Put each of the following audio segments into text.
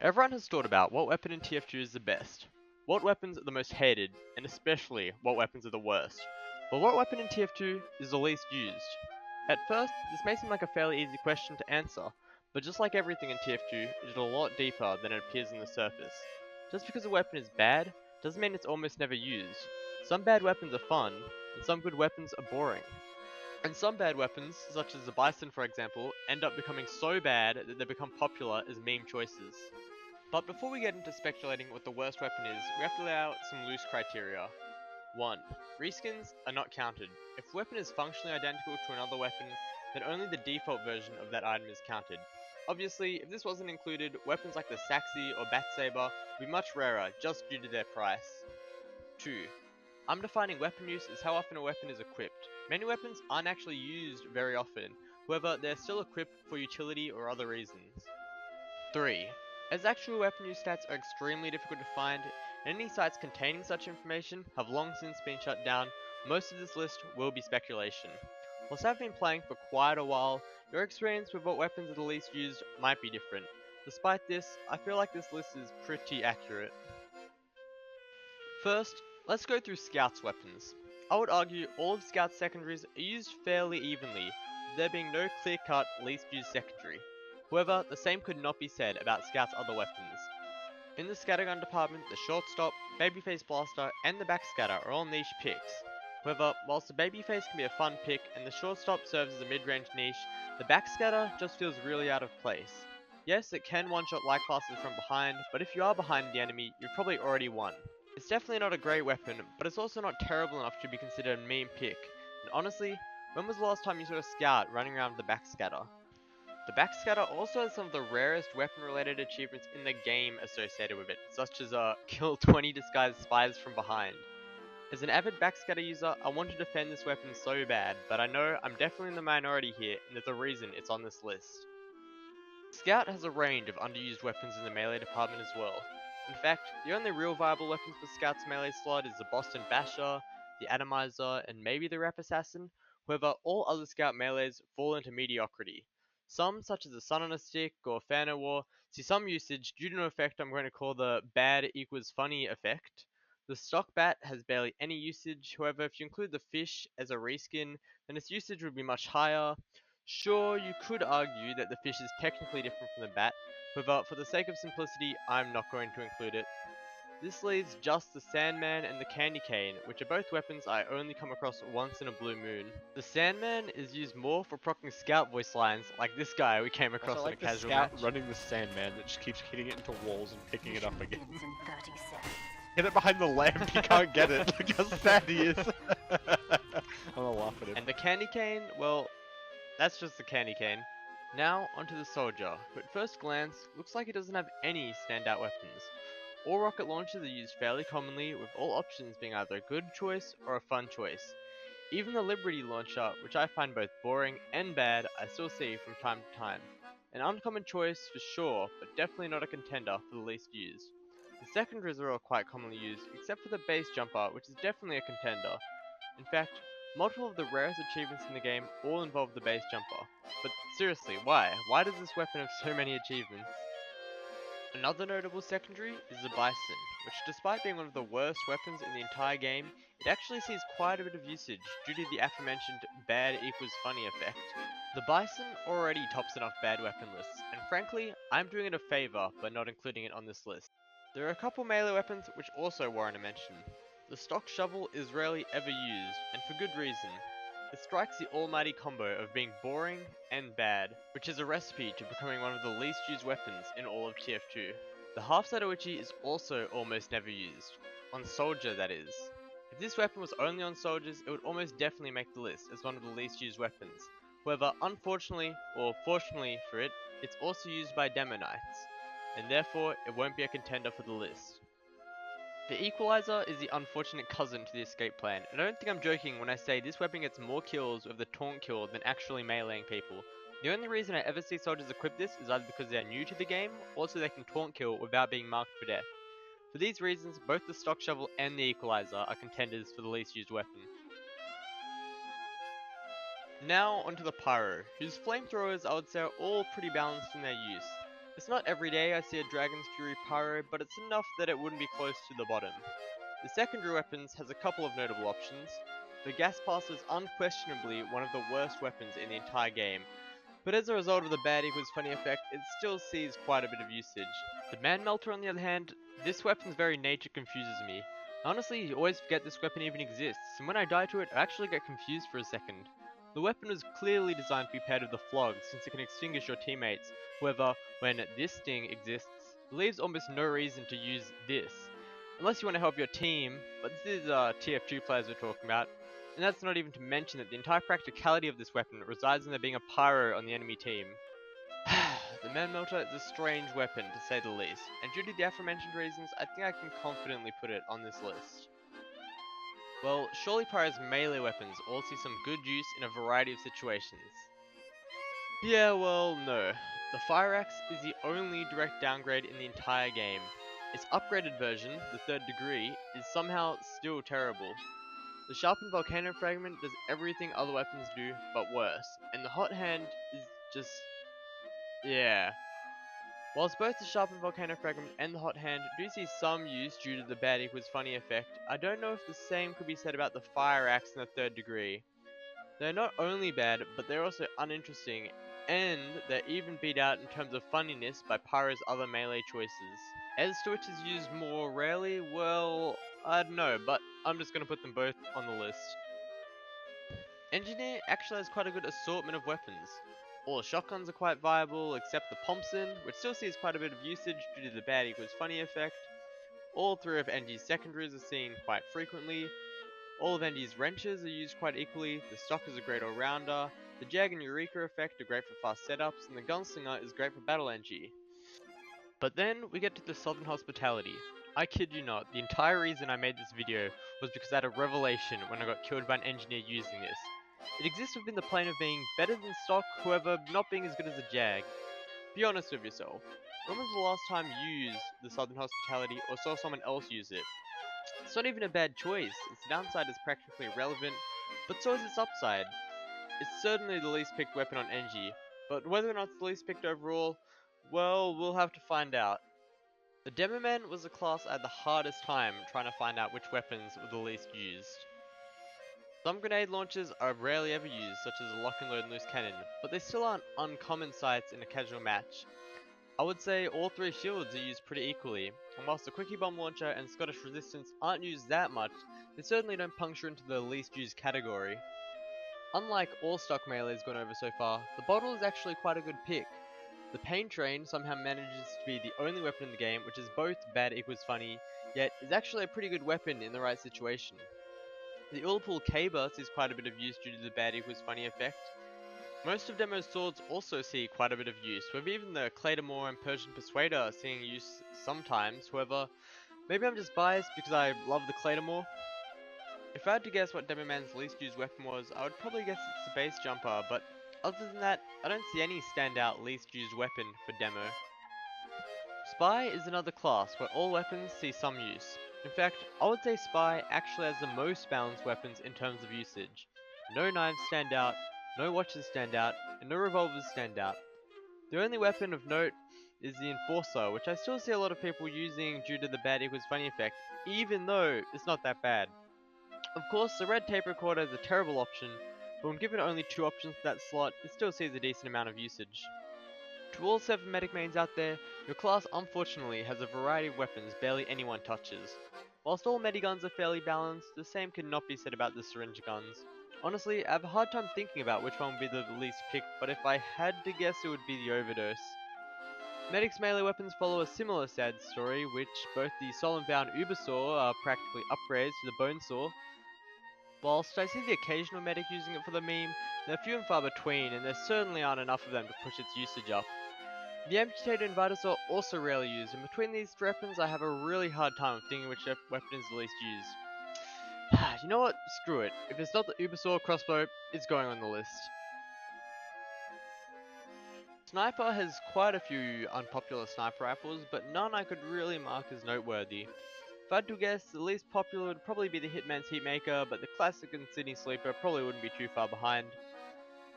Everyone has thought about what weapon in TF2 is the best, what weapons are the most hated, and especially what weapons are the worst. But what weapon in TF2 is the least used? At first, this may seem like a fairly easy question to answer, but just like everything in TF2, it is a lot deeper than it appears on the surface. Just because a weapon is bad, doesn't mean it's almost never used. Some bad weapons are fun, and some good weapons are boring. And some bad weapons, such as the Bison for example, end up becoming so bad that they become popular as meme choices. But before we get into speculating what the worst weapon is, we have to lay out some loose criteria. 1. Reskins are not counted. If a weapon is functionally identical to another weapon, then only the default version of that item is counted. Obviously, if this wasn't included, weapons like the Saxy or Bat Saber would be much rarer just due to their price. 2. Undefining weapon use is how often a weapon is equipped. Many weapons aren't actually used very often, however, they're still equipped for utility or other reasons. 3. As actual weapon use stats are extremely difficult to find, and any sites containing such information have long since been shut down, most of this list will be speculation. Whilst I've been playing for quite a while, your experience with what weapons are the least used might be different. Despite this, I feel like this list is pretty accurate. First, let's go through Scout's weapons. I would argue all of Scout's secondaries are used fairly evenly, with there being no clear-cut least used secondary. However, the same could not be said about Scout's other weapons. In the scattergun department, the shortstop, babyface blaster, and the backscatter are all niche picks. However, whilst the babyface can be a fun pick and the shortstop serves as a mid-range niche, the backscatter just feels really out of place. Yes, it can one-shot light classes from behind, but if you are behind the enemy, you've probably already won. It's definitely not a great weapon, but it's also not terrible enough to be considered a meme pick. And honestly, when was the last time you saw a scout running around with the backscatter? The backscatter also has some of the rarest weapon-related achievements in the game associated with it, such as kill 20 disguised spies from behind. As an avid backscatter user, I want to defend this weapon so bad, but I know I'm definitely in the minority here, and there's a reason it's on this list. Scout has a range of underused weapons in the melee department as well. In fact, the only real viable weapons for Scout's melee slot is the Boston Basher, the Atomizer, and maybe the Rep Assassin. However, all other Scout melees fall into mediocrity. Some, such as the Sun on a Stick or Fan of War, see some usage due to an effect I'm going to call the bad equals funny effect. The stock bat has barely any usage, however if you include the fish as a reskin, then its usage would be much higher. Sure, you could argue that the fish is technically different from the bat, however, for the sake of simplicity, I'm not going to include it. This leaves just the Sandman and the Candy Cane, which are both weapons I only come across once in a blue moon. The Sandman is used more for proccing scout voice lines, like this guy we came across Also, in a casual match. running the Sandman that just keeps hitting it into walls and picking it up again. Hit it behind the lamp, he can't get it. Look how sad he is. I'm gonna laugh at him. And the Candy Cane, well, that's just the Candy Cane. Now, onto the Soldier, who at first glance, looks like he doesn't have any standout weapons. All rocket launchers are used fairly commonly, with all options being either a good choice or a fun choice. Even the Liberty launcher, which I find both boring and bad, I still see from time to time. An uncommon choice for sure, but definitely not a contender for the least used. The secondaries are all quite commonly used, except for the base jumper, which is definitely a contender. In fact, multiple of the rarest achievements in the game all involve the base jumper. But seriously, why? Why does this weapon have so many achievements? Another notable secondary is the Bison, which despite being one of the worst weapons in the entire game, it actually sees quite a bit of usage due to the aforementioned bad equals funny effect. The Bison already tops enough bad weapon lists, and frankly, I'm doing it a favor by not including it on this list. There are a couple melee weapons which also warrant a mention. The stock shovel is rarely ever used, and for good reason. It strikes the almighty combo of being boring and bad, which is a recipe to becoming one of the least used weapons in all of TF2. The half Satoichi is also almost never used. On Soldier, that is. If this weapon was only on soldiers, it would almost definitely make the list as one of the least used weapons. However, unfortunately, or fortunately for it, it's also used by Demonites, and therefore it won't be a contender for the list. The Equalizer is the unfortunate cousin to the escape plan, and I don't think I'm joking when I say this weapon gets more kills with the taunt kill than actually meleeing people. The only reason I ever see soldiers equip this is either because they are new to the game, or so they can taunt kill without being marked for death. For these reasons, both the stock shovel and the Equalizer are contenders for the least used weapon. Now onto the Pyro, whose flamethrowers I would say are all pretty balanced in their use. It's not every day I see a Dragon's Fury Pyro, but it's enough that it wouldn't be close to the bottom. The secondary weapons has a couple of notable options. The gas pasta is unquestionably one of the worst weapons in the entire game, but as a result of the bad equals funny effect, it still sees quite a bit of usage. The Man Melter on the other hand, this weapon's very nature confuses me. I honestly always forget this weapon even exists, and when I die to it, I actually get confused for a second. The weapon was clearly designed to be paired with the Flog, since it can extinguish your teammates. However, when this sting exists, it leaves almost no reason to use this. Unless you want to help your team, but this is TF2 players we're talking about. And that's not even to mention that the entire practicality of this weapon resides in there being a Pyro on the enemy team. The Man Melter is a strange weapon, to say the least, and due to the aforementioned reasons, I think I can confidently put it on this list. Well, surely Pyro's melee weapons all see some good use in a variety of situations. Yeah, well, no. The Fire Axe is the only direct downgrade in the entire game. Its upgraded version, the third degree, is somehow still terrible. The sharpened volcano fragment does everything other weapons do, but worse, and the hot hand is just... yeah. Whilst both the sharpened volcano fragment and the hot hand do see some use due to the bad equals funny effect, I don't know if the same could be said about the fire axe in the third degree. They're not only bad, but they're also uninteresting, and they're even beat out in terms of funniness by Pyro's other melee choices. As to which is used more rarely, well, I don't know, but I'm just gonna put them both on the list. Engineer actually has quite a good assortment of weapons. All the shotguns are quite viable, except the Thompson, which still sees quite a bit of usage due to the bad equals funny effect. All three of NG's secondaries are seen quite frequently. All of NG's wrenches are used quite equally, the stock is a great all-rounder, the Jag and Eureka effect are great for fast setups, and the Gunslinger is great for battle NG. But then we get to the Southern Hospitality. I kid you not, the entire reason I made this video was because I had a revelation when I got killed by an engineer using this. It exists within the plane of being better than stock, however, not being as good as a Jag. Be honest with yourself. When was the last time you used the Southern Hospitality or saw someone else use it? It's not even a bad choice, its downside is practically irrelevant, but so is its upside. It's certainly the least picked weapon on NG, but whether or not it's the least picked overall, well, we'll have to find out. The Demoman was a class I had the hardest time trying to find out which weapons were the least used. Some grenade launchers are rarely ever used, such as a lock and load and loose cannon, but they still aren't uncommon sights in a casual match. I would say all three shields are used pretty equally, and whilst the Quickie Bomb Launcher and Scottish Resistance aren't used that much, they certainly don't puncture into the least used category. Unlike all stock melees gone over so far, the bottle is actually quite a good pick. The Pain Train somehow manages to be the only weapon in the game which is both bad equals funny, yet is actually a pretty good weapon in the right situation. The Ullapool K-Burst sees quite a bit of use due to the bad equals funny effect. Most of Demo's swords also see quite a bit of use, with even the Claymore and Persian Persuader seeing use sometimes. However, maybe I'm just biased because I love the Claymore. If I had to guess what Demoman's least used weapon was, I would probably guess it's the base jumper, but other than that, I don't see any standout least used weapon for Demo. Spy is another class where all weapons see some use. In fact, I would say Spy actually has the most balanced weapons in terms of usage. No knives stand out, no watches stand out, and no revolvers stand out. The only weapon of note is the Enforcer, which I still see a lot of people using due to the bad equals funny effect, even though it's not that bad. Of course, the red tape recorder is a terrible option, but when given only 2 options to that slot, it still sees a decent amount of usage. To all 7 medic mains out there, your class unfortunately has a variety of weapons barely anyone touches. Whilst all mediguns are fairly balanced, the same cannot be said about the syringe guns. Honestly, I have a hard time thinking about which one would be the least picked, but if I had to guess it would be the Overdose. Medic's melee weapons follow a similar sad story, which both the Solemn-bound Ubersaw are practically upgrades to the Bone Saw. Whilst I see the occasional medic using it for the meme, they're few and far between, and there certainly aren't enough of them to push its usage up. The Amputator and Vitasaur also rarely used, and between these two weapons I have a really hard time of thinking which weapon is the least used. You know what? Screw it. If it's not the Ubersaw crossbow, it's going on the list. Sniper has quite a few unpopular sniper rifles, but none I could really mark as noteworthy. If I had to guess, the least popular would probably be the Hitman's Heatmaker, but the Classic and Sydney Sleeper probably wouldn't be too far behind.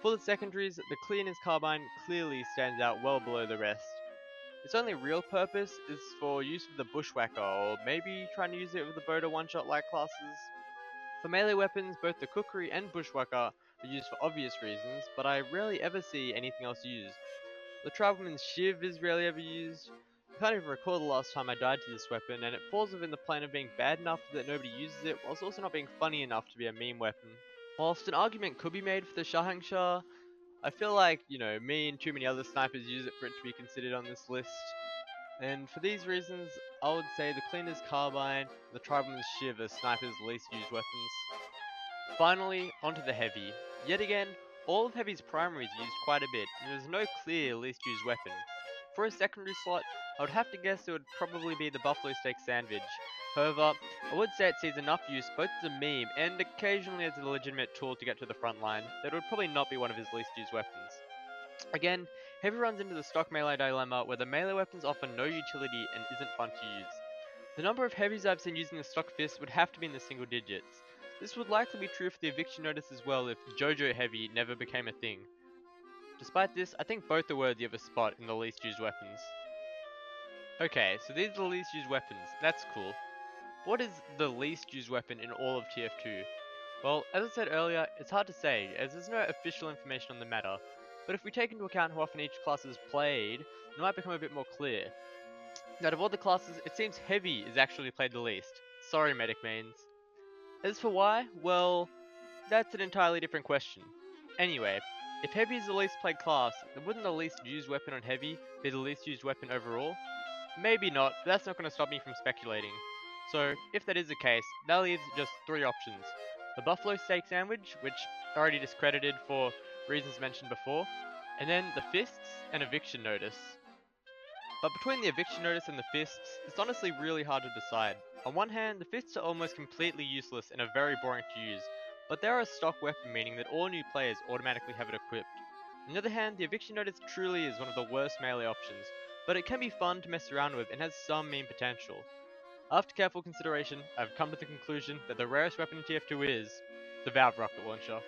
For the secondaries, the Clearness Carbine clearly stands out well below the rest. Its only real purpose is for use with the Bushwhacker, or maybe trying to use it with the Boda one-shot like classes. For melee weapons, both the Kukri and Bushwhacker are used for obvious reasons, but I rarely ever see anything else used. The Tribleman's Shiv is rarely ever used. I can't even recall the last time I died to this weapon, and it falls within the plane of being bad enough that nobody uses it, whilst also not being funny enough to be a meme weapon. Whilst an argument could be made for the Shahangshah, I feel like, me and too many other snipers use it for it to be considered on this list. And for these reasons, I would say the Cleaner's Carbine and the Tribleman's Shiv are snipers' least used weapons. Finally, onto the Heavy. Yet again, all of Heavy's primary is used quite a bit, and there's no clear least used weapon. For a secondary slot, I would have to guess it would probably be the Buffalo Steak Sandwich. However, I would say it sees enough use both as a meme and occasionally as a legitimate tool to get to the front line that it would probably not be one of his least used weapons. Again, Heavy runs into the stock melee dilemma where the melee weapons offer no utility and isn't fun to use. The number of Heavies I've seen using the stock fist would have to be in the single digits. This would likely be true for the eviction notice as well if JoJo Heavy never became a thing. Despite this, I think both are worthy of a spot in the least used weapons. Okay, so these are the least used weapons, that's cool. What is the least used weapon in all of TF2? Well, as I said earlier, it's hard to say, as there's no official information on the matter, but if we take into account how often each class is played, it might become a bit more clear. Out of all the classes, it seems Heavy is actually played the least. Sorry, Medic mains. As for why, well, that's an entirely different question. Anyway, if Heavy is the least played class, then wouldn't the least used weapon on Heavy be the least used weapon overall? Maybe not, but that's not going to stop me from speculating. So, if that is the case, that leaves just three options. The Buffalo Steak Sandwich, which I already discredited for reasons mentioned before, and then the Fists and Eviction Notice. But between the Eviction Notice and the Fists, it's honestly really hard to decide. On one hand, the Fists are almost completely useless and are very boring to use, but they are a stock weapon, meaning that all new players automatically have it equipped. On the other hand, the Eviction Notice truly is one of the worst melee options, but it can be fun to mess around with and has some meme potential. After careful consideration, I've come to the conclusion that the rarest weapon in TF2 is the Valve Rocket Launcher.